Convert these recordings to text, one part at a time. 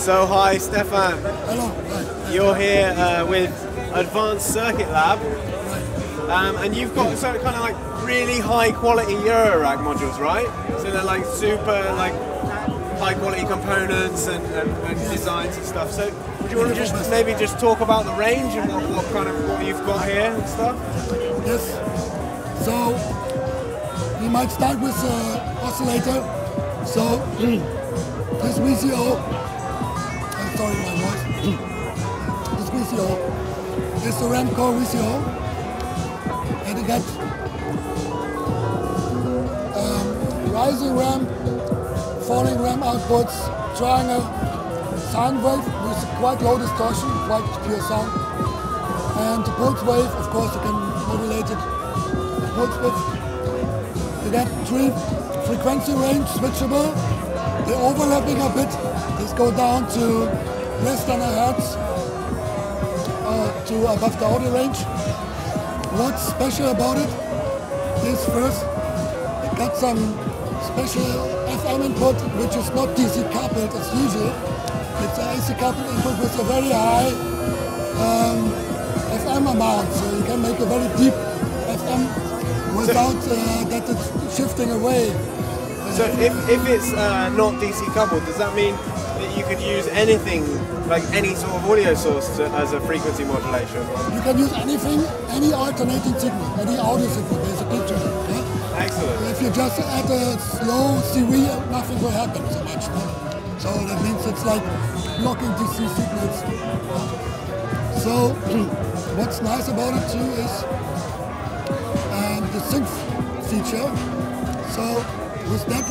So hi Stefan. Hello. Hi. You're here with Advanced Circuit Lab, and you've got sort of kind of like really high quality Eurorack modules, right? So they're like super like high quality components and designs and stuff. So would you want to just maybe just talk about the range and what you've got here and stuff? Yes. So we might start with oscillator. So this VCO. Sorry, my voice. This VCO is the RAM core VCO, and it got rising RAM, falling RAM outputs, triangle sound wave with quite low distortion, quite pure sound, and the pulse wave. Of course, you can modulate it. The pulse width. You got 3 frequency range switchable. They're overlapping a bit. These go down to less than a hertz to above the audio range. What's special about it is first it got some special FM input which is not DC coupled as usual. It's an AC coupled input with a very high FM amount, so you can make a very deep FM without that it's shifting away. So if it's not DC coupled, does that mean that you could use anything, like any sort of audio source as a frequency modulation? You can use anything, any alternating signal, any audio signal basically to it. Yeah? Excellent. If you just add a slow CV, nothing will happen so much. So that means it's like blocking DC signals. So what's nice about it too is the sync feature. So with that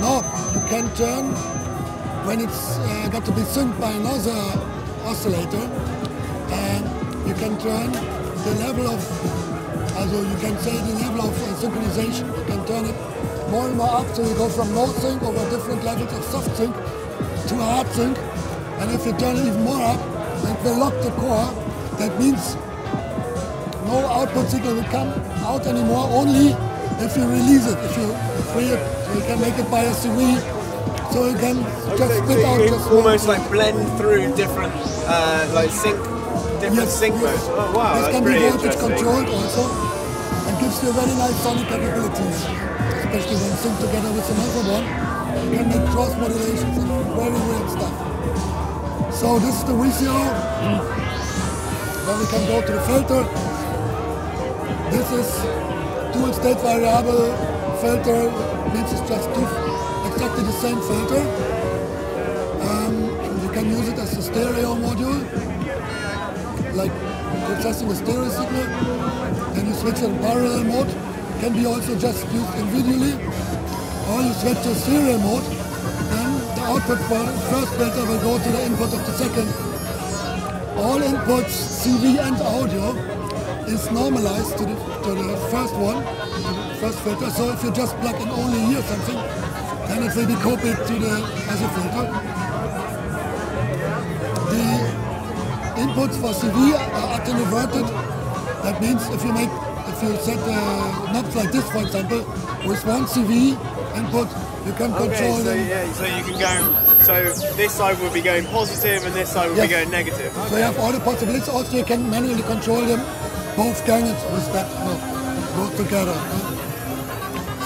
knob, you can turn when it's got to be synced by another oscillator, and you can turn the level of, you can say the level of synchronization. You can turn it more and more up, so you go from no sync over different levels of soft sync to hard sync, and if you turn it even more up, it will lock the core. That means no output signal will come out anymore, only if you release it, if you free it, so you can make it by a CV, so you can just spit out just almost like blend through different like sync modes. Oh wow, this that's can be pretty voltage interesting. controlled also, and gives you very nice sonic capabilities, especially when synced together with another one. You can make cross modulations and very weird stuff. So this is the VCO. Then we can go to the filter. This is dual state variable filter, means it's just exactly the same filter. You can use it as a stereo module, like processing a stereo signal. Then you switch it in parallel mode. Can be also just used individually, or you switch to serial mode. Then the output for the first filter will go to the input of the second. All inputs, CV and audio, is normalized to the first one, to the first filter. So if you just plug in only here something, then it will be copied to the other filter. The inputs for CV are attenuated. That means if you set knobs like this, for example, with one CV input, you can control them. Yeah, so you can go. So this side will be going positive, and this side will be going negative. So you have all the possibilities. Also, you can manually control them. Both gangets with that go together.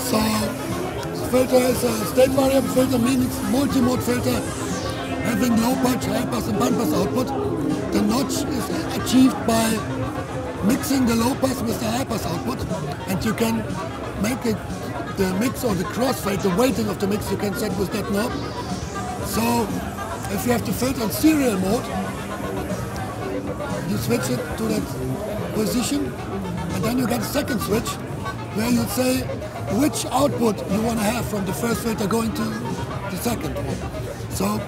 So the filter is a state variable filter, meaning multi-mode filter having low pass, high pass and band pass output. The notch is achieved by mixing the low pass with the high pass output, and you can make the mix or the crossfade, the weighting of the mix you can set with that knob. So if you have the filter in serial mode, you switch it to that position, and then you get a second switch where you say which output you want to have from the first filter going to the second one. So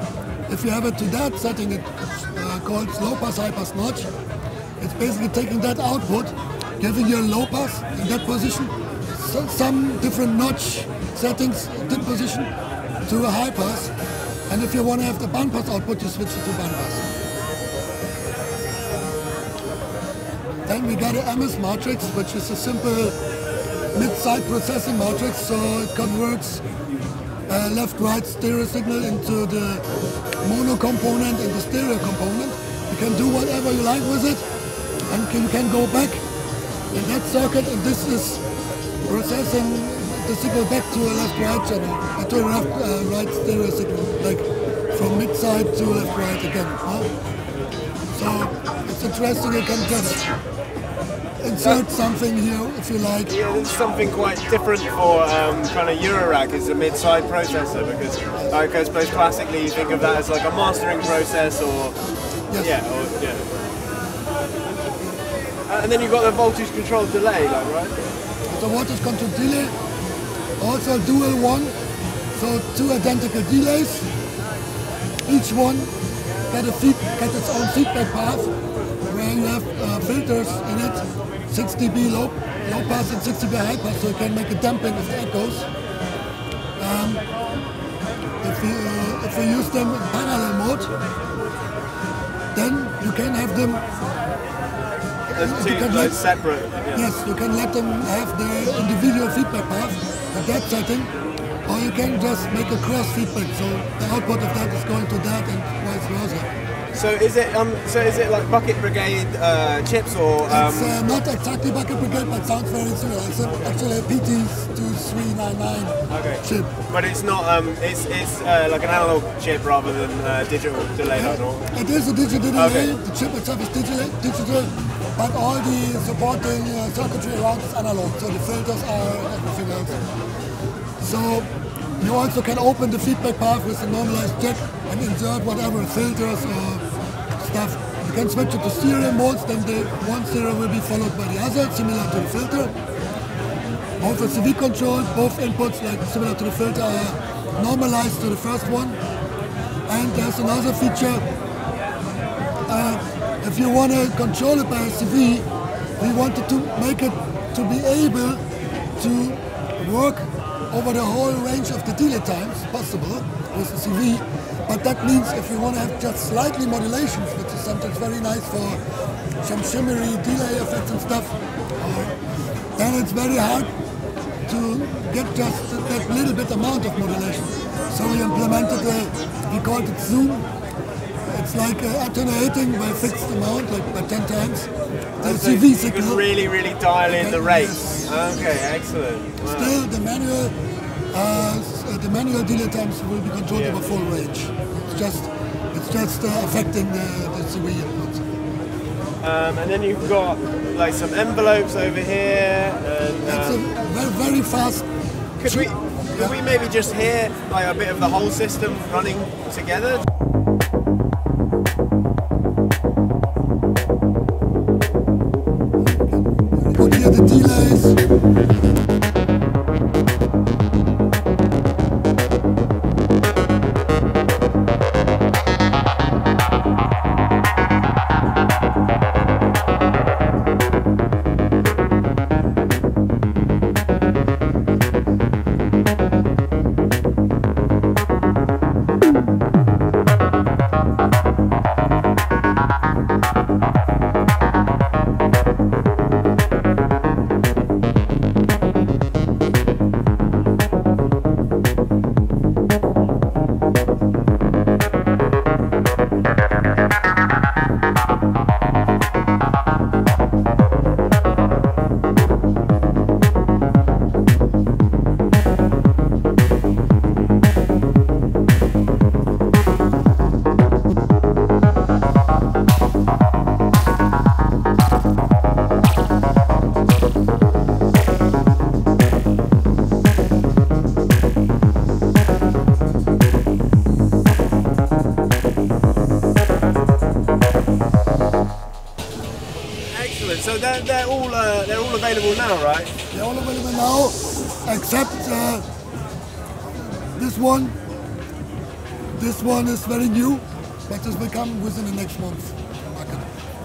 if you have it to that setting, it's called low pass, high pass notch. It's basically taking that output, giving you a low pass in that position, some different notch settings in that position to a high pass, and if you want to have the band pass output, you switch it to band pass. Then we got an MS matrix, which is a simple mid-side processing matrix, so it converts left-right stereo signal into the mono component and the stereo component. You can do whatever you like with it, and you can go back in that circuit, and this is processing the signal back to a left-right channel, to a left-right stereo signal, like from mid-side to left-right again. So it's interesting, you can just insert something here if you like. Yeah, there's something quite different for kind of Eurorack is a mid-side processor, because like, I suppose classically you think of that as like a mastering process or Yes. yeah. And then you've got the voltage control delay, like, right? So voltage control delay, also dual one, so two identical delays. Each one get its own feedback path, where you have filters in it, 6 dB low pass and 6 dB high pass, so you can make a damping of the echoes. If you use them in parallel mode, then you can have them. There's two separate. Yeah. Yes, you can let them have their individual feedback path at that setting, or you can just make a cross feedback, so the output of that is going to that and vice versa. So is it like bucket brigade chips or? It's not exactly bucket brigade, but sounds very similar. It's actually a PT2399 chip. But it's not. It's like an analog chip rather than digital delay. Yeah, it is a digital delay. Okay. The chip itself is digital, but all the supporting circuitry around is analog. So the filters are everything else. So you also can open the feedback path with a normalized jack and insert whatever filters or stuff. You can switch it to stereo modes, then the one stereo will be followed by the other, similar to the filter. Both are CV controlled, both inputs, like similar to the filter, are normalized to the first one. And there's another feature. If you want to control it by a CV, we wanted to make it to be able to work over the whole range of the delay times possible with the CV, but that means if you want to have just slightly modulations, which is sometimes very nice for some shimmery delay effects and stuff, then it's very hard to get just that little bit amount of modulation. So we implemented we called it Zoom. It's like attenuating by fixed amount, like by 10 times. The CV signal. You can really, really dial in the rates. Yes. Okay, excellent. Wow. Still, the manual delay times will be controlled over full range. It's just affecting the CV input. And then you've got like some envelopes over here. And, that's a very, very fast. Could we maybe just hear like a bit of the whole system running together? Could hear the delays. So they're all available now, right? They're all available now, except this one. This one is very new, but this will come within the next month.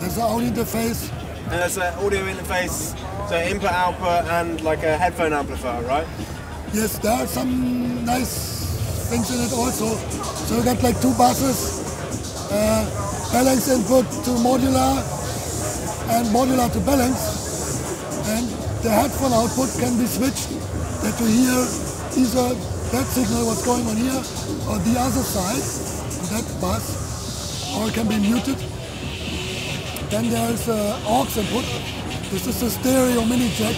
There's an audio interface. And there's an audio interface, so input, output, and like a headphone amplifier, right? Yes, there are some nice things in it also. So you got like two buses, balance input to modular, and modular to balance, and the headphone output can be switched that you hear either that signal what's going on here or the other side. You that bass, or it can be muted. Then there's aux input. This is a stereo mini jack,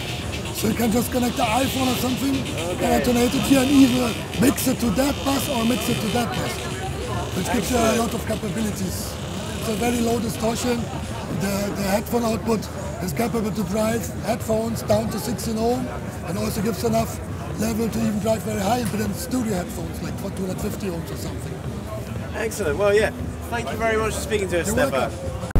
so you can just connect the iPhone or something, and alternate it here, and either mix it to that bass or mix it to that bass, which gives you a lot of capabilities. It's a very low distortion. The headphone output is capable to drive headphones down to 16 ohm, and also gives enough level to even drive very high impedance studio headphones, like for 250 ohms or something. Excellent. Well, yeah. Thank you very much for speaking to us, You're Stefan. welcome.